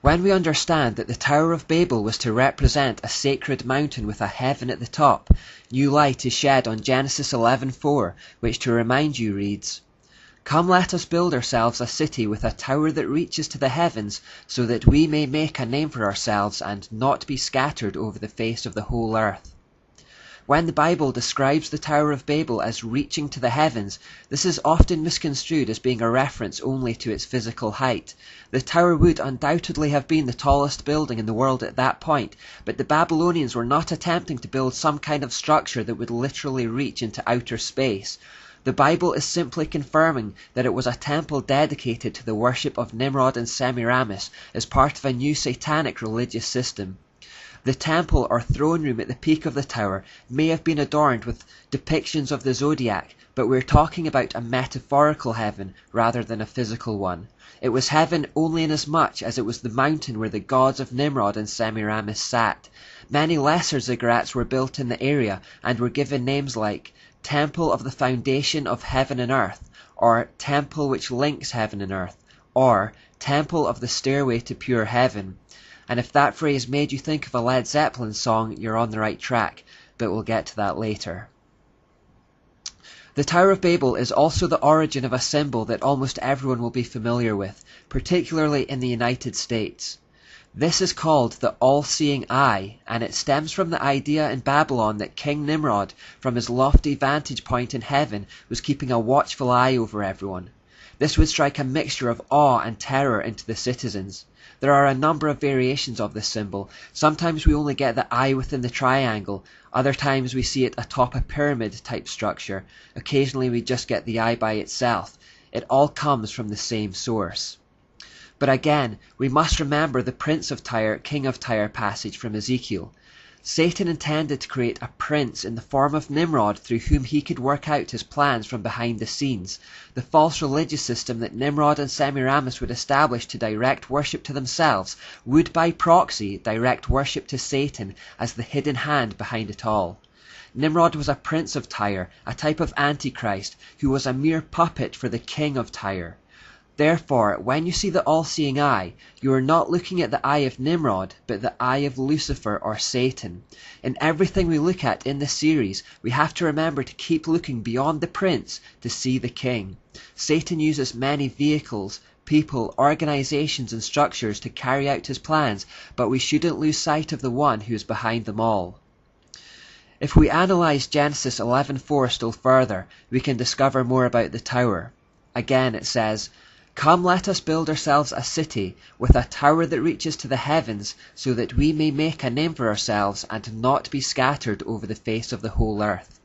When we understand that the Tower of Babel was to represent a sacred mountain with a heaven at the top, new light is shed on Genesis 11:4, which, to remind you, reads, "Come, let us build ourselves a city with a tower that reaches to the heavens, so that we may make a name for ourselves and not be scattered over the face of the whole earth." When the Bible describes the Tower of Babel as reaching to the heavens, this is often misconstrued as being a reference only to its physical height. The tower would undoubtedly have been the tallest building in the world at that point, but the Babylonians were not attempting to build some kind of structure that would literally reach into outer space. The Bible is simply confirming that it was a temple dedicated to the worship of Nimrod and Semiramis as part of a new satanic religious system. The temple or throne room at the peak of the tower may have been adorned with depictions of the zodiac, but we're talking about a metaphorical heaven rather than a physical one. It was heaven only inasmuch as it was the mountain where the gods of Nimrod and Semiramis sat. Many lesser ziggurats were built in the area and were given names like Temple of the Foundation of Heaven and Earth, or Temple which links heaven and earth, or Temple of the Stairway to Pure Heaven. And if that phrase made you think of a Led Zeppelin song, you're on the right track, but we'll get to that later. The Tower of Babel is also the origin of a symbol that almost everyone will be familiar with, particularly in the United States. This is called the all-seeing eye, and it stems from the idea in Babylon that King Nimrod, from his lofty vantage point in heaven, was keeping a watchful eye over everyone. This would strike a mixture of awe and terror into the citizens. There are a number of variations of this symbol. Sometimes we only get the eye within the triangle, other times we see it atop a pyramid type structure, occasionally we just get the eye by itself. It all comes from the same source. But again, we must remember the Prince of Tyre, King of Tyre passage from Ezekiel. Satan intended to create a prince in the form of Nimrod through whom he could work out his plans from behind the scenes. The false religious system that Nimrod and Semiramis would establish to direct worship to themselves would by proxy direct worship to Satan as the hidden hand behind it all. Nimrod was a prince of Tyre, a type of Antichrist, who was a mere puppet for the king of Tyre. Therefore, when you see the all-seeing eye, you are not looking at the eye of Nimrod, but the eye of Lucifer or Satan. In everything we look at in this series, we have to remember to keep looking beyond the prince to see the king. Satan uses many vehicles, people, organizations and structures to carry out his plans, but we shouldn't lose sight of the one who is behind them all. If we analyze Genesis 11:4 still further, we can discover more about the tower. Again it says, "Come, let us build ourselves a city with a tower that reaches to the heavens, so that we may make a name for ourselves and not be scattered over the face of the whole earth."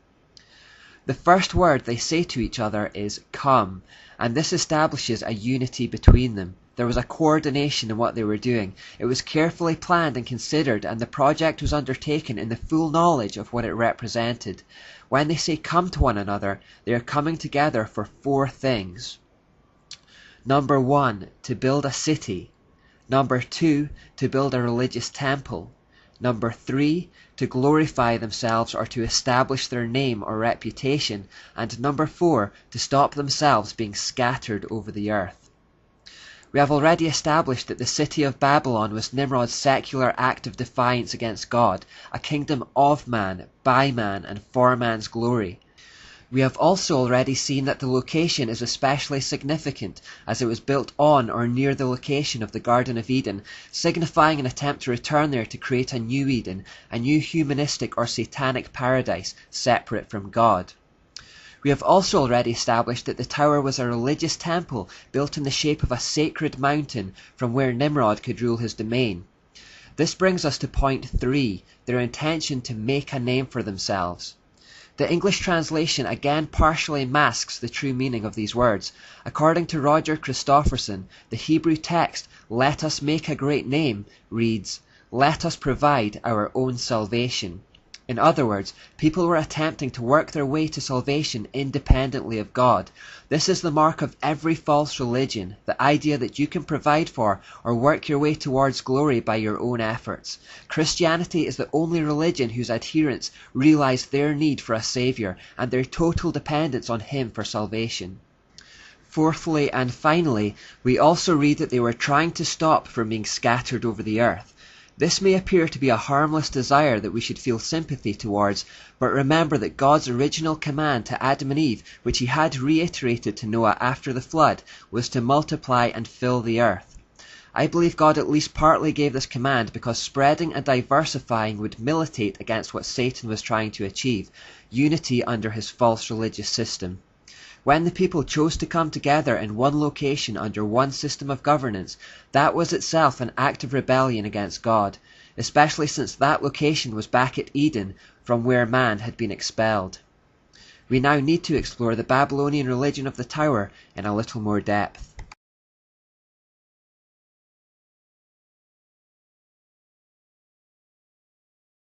The first word they say to each other is "come," and this establishes a unity between them. There was a coordination in what they were doing. It was carefully planned and considered, and the project was undertaken in the full knowledge of what it represented. When they say "come" to one another, they are coming together for 4 things. Number 1, to build a city. Number 2, to build a religious temple. Number 3, to glorify themselves or to establish their name or reputation. And number 4, to stop themselves being scattered over the earth. We have already established that the city of Babylon was Nimrod's secular act of defiance against God, a kingdom of man, by man, and for man's glory. We have also already seen that the location is especially significant, as it was built on or near the location of the Garden of Eden, signifying an attempt to return there to create a new Eden, a new humanistic or satanic paradise, separate from God. We have also already established that the tower was a religious temple built in the shape of a sacred mountain from where Nimrod could rule his domain. This brings us to point 3, their intention to make a name for themselves. The English translation again partially masks the true meaning of these words. According to Roger Christopherson, the Hebrew text, "let us make a great name," reads, "let us provide our own salvation." In other words, people were attempting to work their way to salvation independently of God. This is the mark of every false religion, the idea that you can provide for or work your way towards glory by your own efforts. Christianity is the only religion whose adherents realize their need for a Savior and their total dependence on Him for salvation. Fourthly and finally, we also read that they were trying to stop from being scattered over the earth. This may appear to be a harmless desire that we should feel sympathy towards, but remember that God's original command to Adam and Eve, which he had reiterated to Noah after the flood, was to multiply and fill the earth. I believe God at least partly gave this command because spreading and diversifying would militate against what Satan was trying to achieve, unity under his false religious system. When the people chose to come together in one location under one system of governance, that was itself an act of rebellion against God, especially since that location was back at Eden, from where man had been expelled. We now need to explore the Babylonian religion of the Tower in a little more depth.